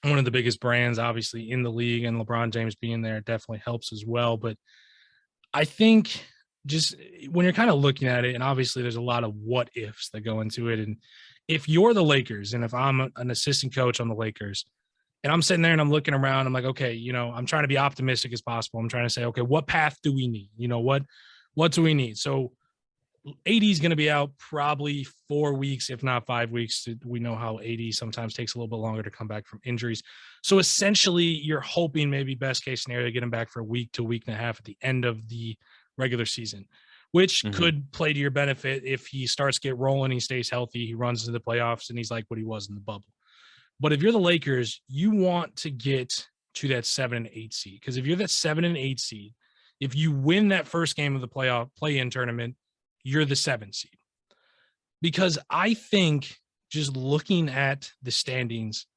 one of the biggest brands obviously in the league, and LeBron James being there definitely helps as well. But I think just when you're kind of looking at it, and obviously there's a lot of what ifs that go into it. And if you're the Lakers, and if I'm an assistant coach on the Lakers, and I'm sitting there and I'm looking around, I'm like, okay, I'm trying to be optimistic as possible. I'm trying to say, okay, what path do we need? What do we need? So AD is going to be out probably 4 weeks, if not 5 weeks. We know how AD sometimes takes a little bit longer to come back from injuries. So essentially, you're hoping maybe best case scenario, get him back for a week to a week and a half at the end of the regular season, which could play to your benefit if he starts to get rolling, he stays healthy, he runs into the playoffs, and he's like what he was in the bubble. But if you're the Lakers, you want to get to that 7 and 8 seed, because if you're that 7 and 8 seed, if you win that first game of the playoff play-in tournament, you're the 7 seed. Because I think just looking at the standings,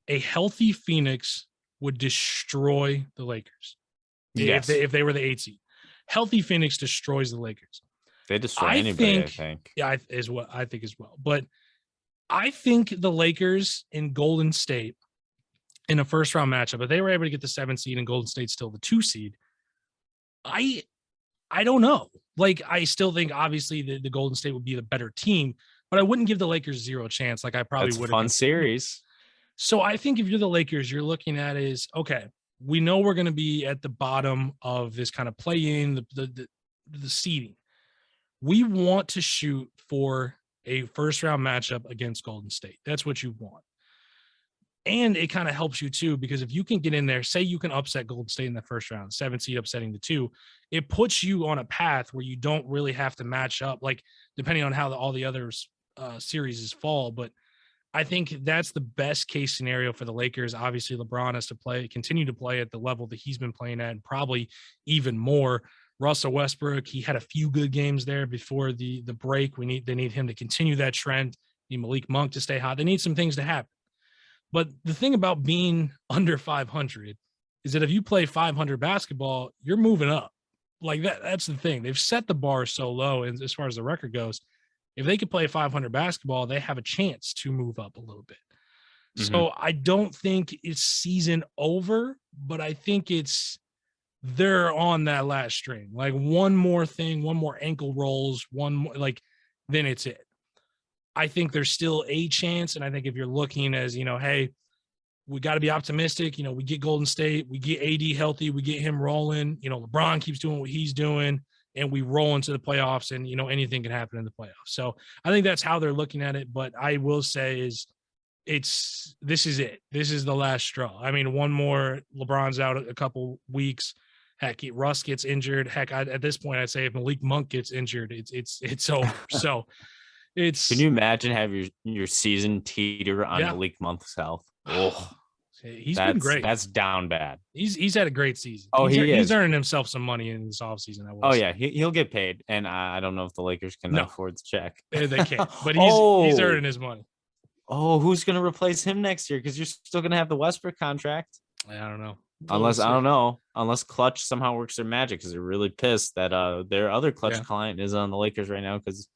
a healthy Phoenix would destroy the Lakers. Yes. If they were the 8 seed. Healthy Phoenix destroys the Lakers. They destroy anybody, I think. Yeah, I think as well. But I think the Lakers in Golden State in a first round matchup, if they were able to get the 7 seed and Golden State still the 2 seed, I don't know. I still think obviously the Golden State would be the better team, but I wouldn't give the Lakers zero chance. I probably would. Fun series. So I think if you're the Lakers, you're looking at is, okay, we know we're going to be at the bottom of this kind of play-in, the seeding. We want to shoot for a first-round matchup against Golden State. That's what you want. And it kind of helps you too, because if you can get in there, say you can upset Golden State in the first round, 7 seed upsetting the 2, it puts you on a path where you don't really have to match up, like depending on how all the others series fall. But I think that's the best case scenario for the Lakers. Obviously, LeBron has to continue to play at the level that he's been playing at, and probably even more. Russell Westbrook, he had a few good games there before the break. They need him to continue that trend. They need Malik Monk to stay hot. They need some things to happen. But the thing about being under 500 is that if you play 500 basketball, you're moving up. Like that's the thing. They've set the bar so low, and as far as the record goes, if they could play 500 basketball, they have a chance to move up a little bit. Mm-hmm. So I don't think it's season over, but I think they're on that last string. Like one more thing, one more ankle rolls, one more, like then it's it. I think there's still a chance. And I think if you're looking as, hey, we got to be optimistic. We get Golden State, we get AD healthy, we get him rolling. LeBron keeps doing what he's doing, and we roll into the playoffs, and, anything can happen in the playoffs. So I think that's how they're looking at it. But I will say this is it. This is the last straw. I mean, one more, LeBron's out a couple weeks. Heck, Russ gets injured. Heck, at this point, I'd say if Malik Monk gets injured, it's over. So can you imagine have your season teeter on Malik Monk's health? Oh, he's been great. That's down bad. He's had a great season. Oh, he's earning himself some money in this offseason. Yeah, he'll get paid, and I don't know if the Lakers can afford the check. They can't, but he's earning his money. Oh, who's going to replace him next year? Because you're still going to have the Westbrook contract. I don't know. Unless Clutch somehow works their magic, because they're really pissed that their other Clutch client is on the Lakers right now. Because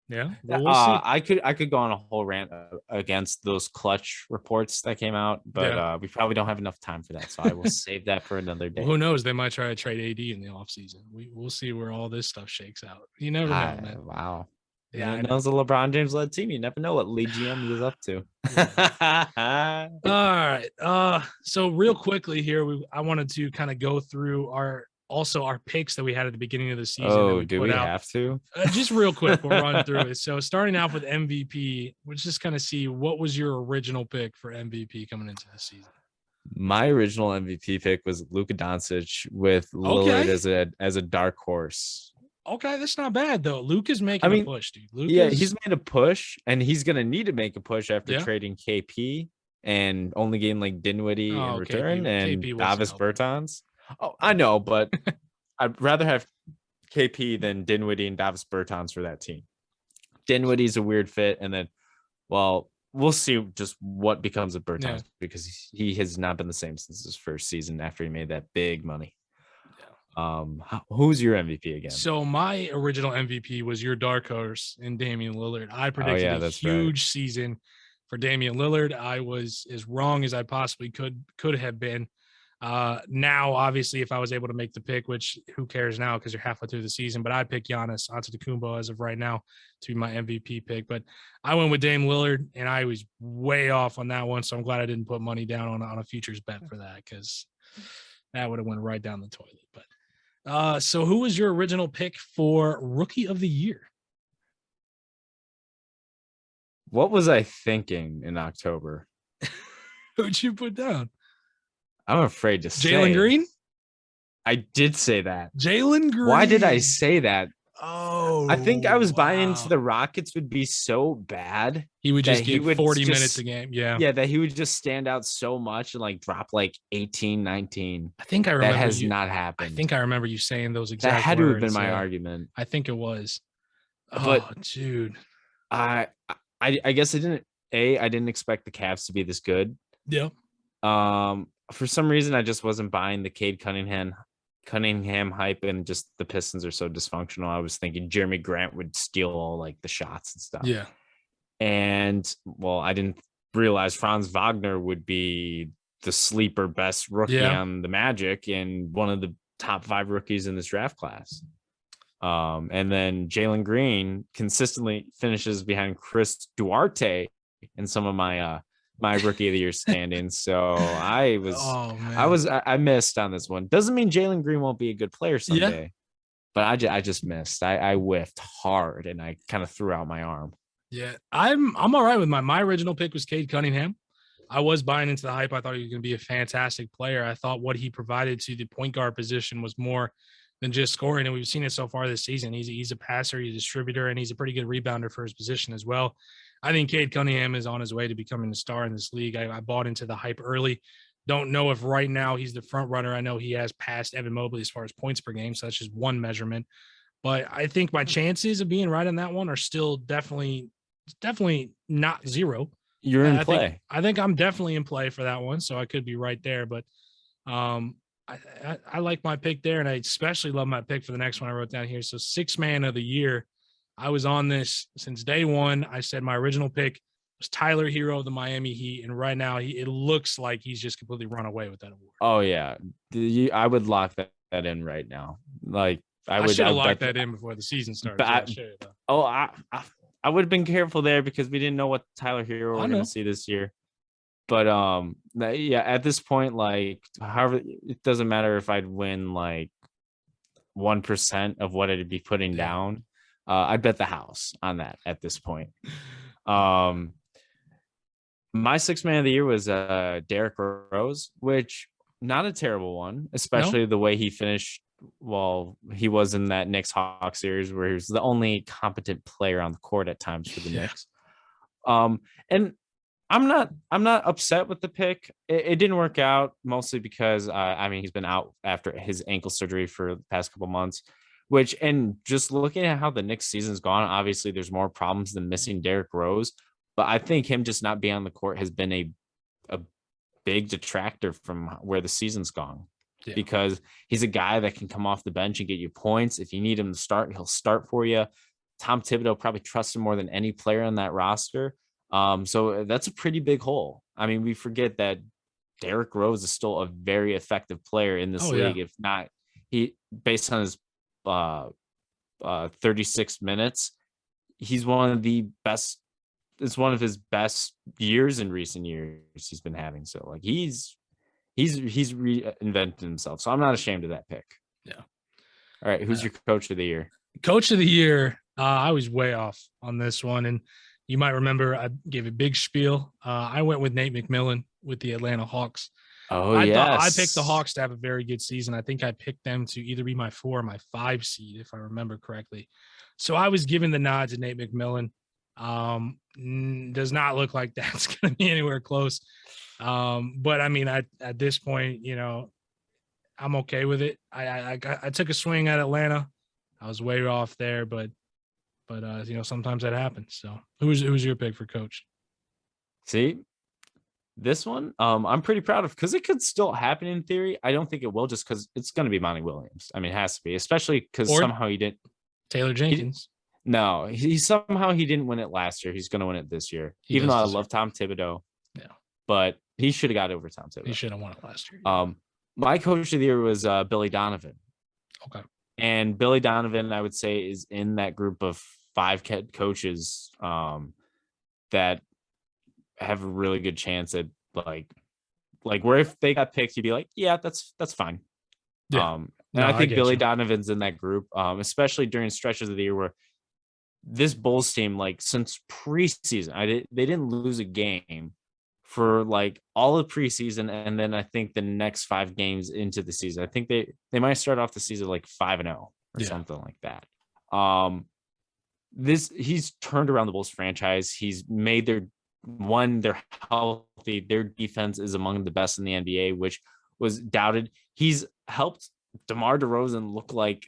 we'll I could go on a whole rant against those Clutch reports that came out, but we probably don't have enough time for that, so I will save that for another day. Well, who knows? They might try to trade AD in the offseason. We'll see where all this stuff shakes out. You never know, man. Wow. Yeah, it was a LeBron James led team. You never know what Lee GM is up to. All right. So real quickly here, I wanted to kind of go through our picks that we had at the beginning of the season. Oh, do we have to? Just real quick, we'll run through it. So starting off with MVP, we'll just kind of see what was your original pick for MVP coming into the season. My original MVP pick was Luka Doncic with Lillard as a dark horse. Okay, that's not bad though. Luka's making a push, dude. He's made a push, and he's gonna need to make a push after trading KP and only getting like Dinwiddie in return and Davis Bertans. Oh, I know, but I'd rather have KP than Dinwiddie and Davis Bertans for that team. Dinwiddie's a weird fit, and then, we'll see just what becomes of Bertans because he has not been the same since his first season after he made that big money. Who's your MVP again? So my original MVP was your dark horse in Damian Lillard. I predicted a huge season for Damian Lillard. I was as wrong as I possibly could have been. Now, obviously, if I was able to make the pick, which who cares now because you're halfway through the season, but I'd pick Giannis Antetokounmpo as of right now to be my MVP pick. But I went with Dame Lillard, and I was way off on that one. So I'm glad I didn't put money down on a futures bet for that, because that would have went right down the toilet. But so who was your original pick for Rookie of the Year? What was I thinking in October? Who'd you put down? I'm afraid to say. Jalen Green? I did say that. Jalen Green. Why did I say that? Oh, I think I was buying into the Rockets would be so bad. He would just get 40 minutes a game. Yeah. Yeah, that he would just stand out so much and like drop like 18, 19. I think I remember that has not happened. I think I remember you saying those exact words. That had to have been my argument. I think it was. But dude. I guess I didn't expect the Cavs to be this good. Yeah. For some reason I just wasn't buying the Cade Cunningham hype, and just the Pistons are so dysfunctional. I was thinking Jeremy Grant would steal all like the shots and stuff. Yeah. And I didn't realize Franz Wagner would be the sleeper best rookie on the Magic and one of the top 5 rookies in this draft class. And then Jalen Green consistently finishes behind Chris Duarte in some of my my rookie of the year standings. So I missed on this one. Doesn't mean Jalen Green won't be a good player someday, but I just missed. I whiffed hard and I kind of threw out my arm. Yeah, I'm all right with my original pick was Cade Cunningham. I was buying into the hype. I thought he was going to be a fantastic player. I thought what he provided to the point guard position was more than just scoring, and we've seen it so far this season. He's a passer, he's a distributor, and he's a pretty good rebounder for his position as well. I think Cade Cunningham is on his way to becoming a star in this league. I bought into the hype early. Don't know if right now he's the front runner. I know he has passed Evan Mobley as far as points per game, so that's just one measurement. But I think my chances of being right on that one are still definitely not zero. You're in play. I think I'm definitely in play for that one, so I could be right there. But I like my pick there, and I especially love my pick for the next one I wrote down here. So sixth man of the year. I was on this since day one. I said my original pick was Tyler Hero of the Miami Heat, and right now it looks like he's just completely run away with that award. Oh yeah, I would lock that in right now. Like I should have locked that in before the season started. I would have been careful there because we didn't know what Tyler Hero we're going to see this year. But yeah, at this point, like, however, it doesn't matter if I'd win like 1% of what I'd be putting down. I'd bet the house on that at this point. My sixth man of the year was Derrick Rose, which not a terrible one, especially the way he finished. Well, he was in that Knicks Hawks series where he was the only competent player on the court at times for the Knicks. And I'm not upset with the pick. It didn't work out mostly because he's been out after his ankle surgery for the past couple months. And just looking at how the Knicks season's gone, obviously there's more problems than missing Derrick Rose. But I think him just not being on the court has been a big detractor from where the season's gone. Yeah. Because he's a guy that can come off the bench and get you points. If you need him to start, he'll start for you. Tom Thibodeau probably trusts him more than any player on that roster. So that's a pretty big hole. I mean, we forget that Derrick Rose is still a very effective player in this league. Yeah. If not, he based on his 36 minutes, he's one of the best. It's one of his best years in recent years he's been having. So like he's reinvented himself. So I'm not ashamed of that pick. Yeah. All right. Who's your coach of the year? Coach of the year. I was way off on this one. And you might remember I gave a big spiel. I went with Nate McMillan with the Atlanta Hawks. I picked the Hawks to have a very good season. I think I picked them to either be my 4 or my 5 seed, if I remember correctly. So I was giving the nod to Nate McMillan. Does not look like that's going to be anywhere close. But I mean, at this point, I'm okay with it. I took a swing at Atlanta. I was way off there, but sometimes that happens. So who's your pick for coach? See, this one, I'm pretty proud of because it could still happen in theory. I don't think it will just because it's going to be Monty Williams. I mean, it has to be, especially because somehow he didn't. Taylor Jenkins. No, he somehow he didn't win it last year. He's going to win it this year, even though I love Tom Thibodeau. Yeah, but he should have got over Tom Thibodeau. He should have won it last year. My coach of the year was Billy Donovan. Okay, and Billy Donovan, I would say, is in that group of 5 head coaches that have a really good chance at like where if they got picked, you'd be like, yeah, that's fine. Yeah. And I think Billy Donovan's in that group, especially during stretches of the year where this Bulls team, like since preseason, they didn't lose a game for like all of preseason, and then I think the next 5 games into the season, I think they might start off the season like 5-0 or something like that. He's turned around the Bulls franchise. He's made they're healthy. Their defense is among the best in the NBA, which was doubted. He's helped DeMar DeRozan look like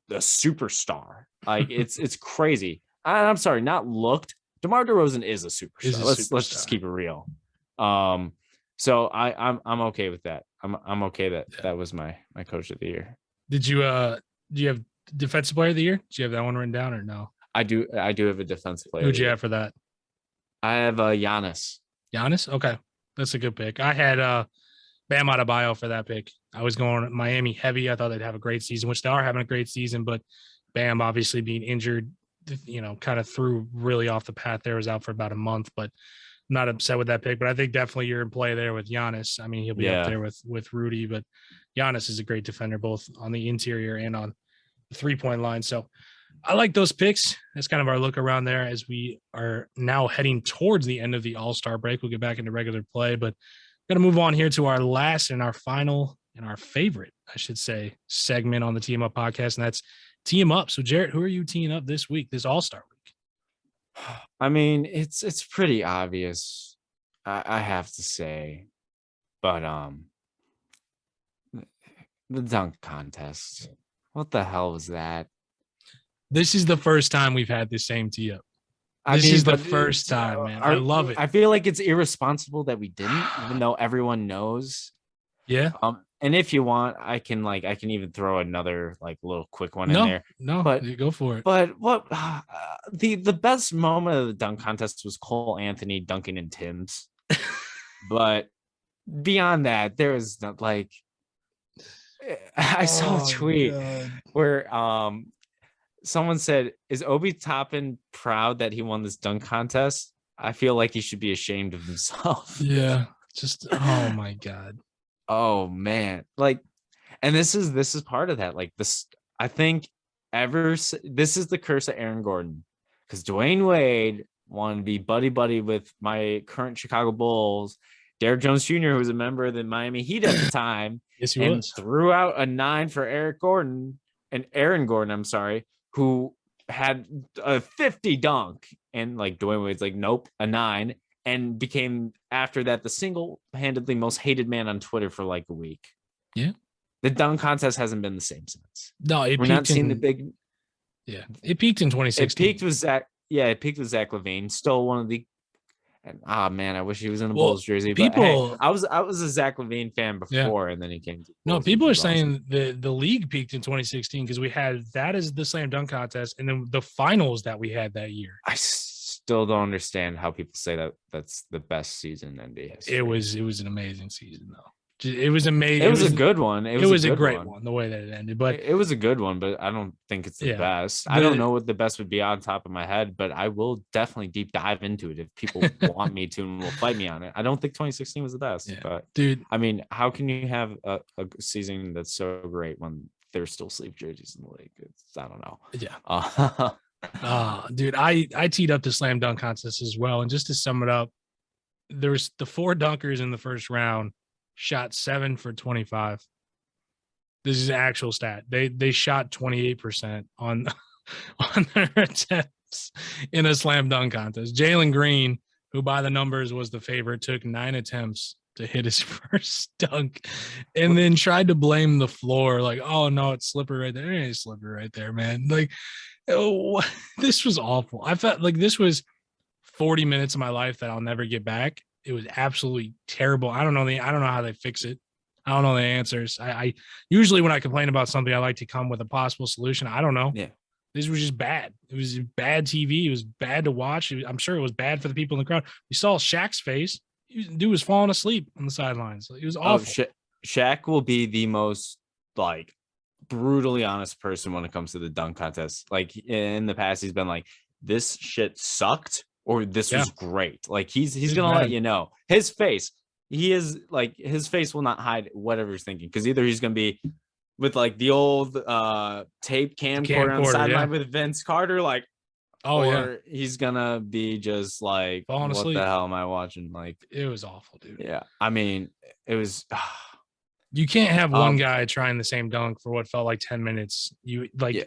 a superstar. Like it's crazy. I'm sorry, not looked. DeMar DeRozan is a superstar. Let's just keep it real. So I'm okay with that. I'm okay that was my coach of the year. Do you have defensive player of the year? Do you have that one written down or no? I do have a defensive player. Who'd you have for that? I have Giannis. Giannis? Okay. That's a good pick. I had Bam Adebayo for that pick. I was going Miami heavy. I thought they'd have a great season, which they are having a great season, but Bam obviously being injured, kind of threw really off the path there, was out for about a month, but I'm not upset with that pick. But I think definitely you're in play there with Giannis. I mean, he'll be up there with Rudy, but Giannis is a great defender, both on the interior and on the 3-point line. So I like those picks. That's kind of our look around there as we are now heading towards the end of the All-Star break. We'll get back into regular play, but going to move on here to our last and our final and our favorite, I should say, segment on the Team Up podcast, and that's Team Up. So, Jarrett, who are you teeing up this week, this All-Star week? I mean, it's pretty obvious, I have to say, but the dunk contest. What the hell was that? This is the first time we've had the same tee up. I This mean, is the but first time, man. I love it. I feel like it's irresponsible that we didn't, even though everyone knows. Yeah. And if you want, I can even throw another like little quick one in there. No, but go for it. But what the best moment of the dunk contest was Cole Anthony dunking in Tim's. But beyond that, there was not like I saw a tweet where someone said, "Is Obi Toppin proud that he won this dunk contest? I feel like he should be ashamed of himself." Yeah, just oh my god. Oh man, like, and this is part of that. Like this, I think this is the curse of Aaron Gordon, because Dwayne Wade wanted to be buddy with my current Chicago Bulls, Derrick Jones Jr., who was a member of the Miami Heat at the time. Yes, he and was. Threw out a 9 for Aaron Gordon, I'm sorry, who had a 50 dunk, and like Dwayne Wade's like, nope, a 9, and became after that the single-handedly most hated man on Twitter for like a week. Yeah, the dunk contest hasn't been the same since. No, we're not seeing the big. Yeah, it peaked in 2016. It peaked with Zach. Yeah, it peaked with Zach LaVine. Still one of the. And man, I wish he was in the Bulls jersey. People, but hey, I was a Zach LaVine fan before, and then he came to. No, people are saying the league peaked in 2016 because we had that as the slam dunk contest, and then the finals that we had that year. I still don't understand how people say that that's the best season in NBA history. It was an amazing season though. It was amazing. It was a good one. It was a great one the way that it ended, but it was a good one. But I don't think it's the best. I don't know what the best would be on top of my head, but I will definitely deep dive into it if people want me to and will fight me on it. I don't think 2016 was the best, but dude, I mean, how can you have a season that's so great when there's still sleeve jerseys in the league? I don't know. Yeah. Dude, I teed up the slam dunk contest as well, and just to sum it up, there's the 4 dunkers in the first round. Shot 7 for 25. This is an actual stat. They shot 28% on their attempts in a slam dunk contest. Jalen Green, who by the numbers was the favorite, took 9 attempts to hit his first dunk, and then tried to blame the floor. Like, oh no, it's slippery right there. It ain't slippery right there, man. Like, oh, this was awful. I felt like this was 40 minutes of my life that I'll never get back. It was absolutely terrible. I don't know how they fix it. I don't know the answers. I usually when I complain about something, I like to come with a possible solution. I don't know. Yeah. This was just bad. It was bad TV. It was bad to watch. I'm sure it was bad for the people in the crowd. We saw Shaq's face. Dude was falling asleep on the sidelines. It was awful. Shaq will be the most like brutally honest person when it comes to the dunk contest. Like in the past, he's been like, this shit sucked. Or this was great. Like he's gonna let you know. His face, his face will not hide whatever he's thinking. Because either he's gonna be with like the old tape camcorder on the sideline with Vince Carter, like, or he's gonna be just like, falling what asleep. The hell am I watching? Like, it was awful, dude. Yeah, I mean, it was. You can't have one guy trying the same dunk for what felt like 10 minutes.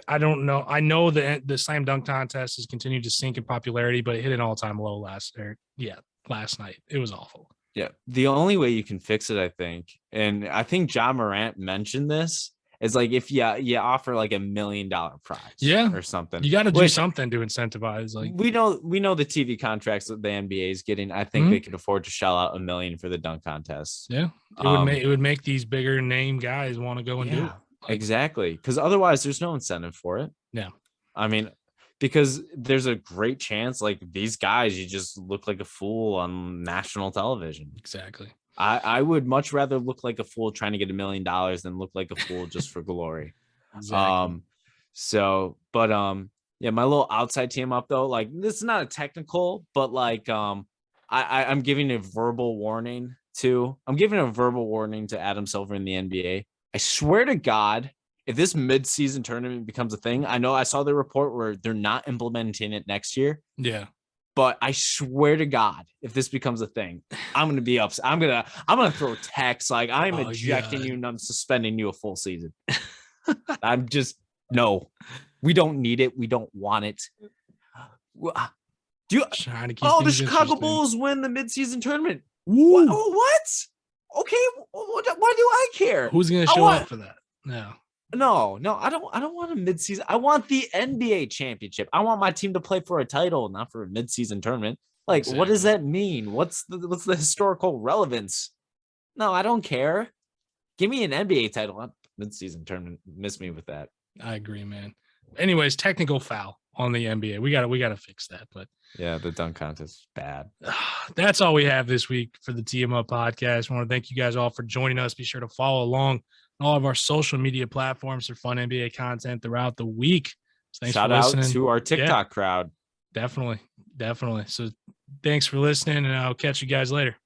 I don't know. I know that the slam dunk contest has continued to sink in popularity, but it hit an all-time low last night. It was awful. Yeah. The only way you can fix it, I think, and I think Ja Morant mentioned this, is like if you offer like $1 million prize, or something. You got to do something to incentivize. Like we know the TV contracts that the NBA is getting. I think they could afford to shell out $1 million for the dunk contest. Yeah, it would make these bigger name guys want to go and do it. Exactly, because otherwise there's no incentive for it. Yeah, I mean, because there's a great chance like these guys, you just look like a fool on national television. Exactly. I would much rather look like a fool trying to get $1 million than look like a fool just for glory. Exactly. My little outside team up though, like this is not a technical, but like I'm giving a verbal warning to Adam Silver in the NBA. I swear to God, if this mid-season tournament becomes a thing, I know I saw the report where they're not implementing it next year. Yeah. But I swear to God, if this becomes a thing, I'm gonna be upset. I'm gonna throw texts like I'm ejecting you and I'm suspending you a full season. I'm just no, we don't need it. We don't want it. Do you? Trying to keep The Chicago Bulls win the midseason tournament. Woo. What? Okay, why do I care? Who's gonna show up for that? No, I don't want a midseason. I want the NBA championship. I want my team to play for a title, not for a midseason tournament. Like, exactly. What does that mean? What's the historical relevance? No, I don't care. Give me an NBA title. Midseason tournament. Miss me with that. I agree, man. Anyways, technical foul on the NBA. We gotta fix that. But yeah, the dunk contest is bad. That's all we have this week for the TM Up podcast. I want to thank you guys all for joining us. Be sure to follow along all of our social media platforms for fun NBA content throughout the week. So thanks Shout for listening. out to our TikTok crowd. Definitely. So thanks for listening, and I'll catch you guys later.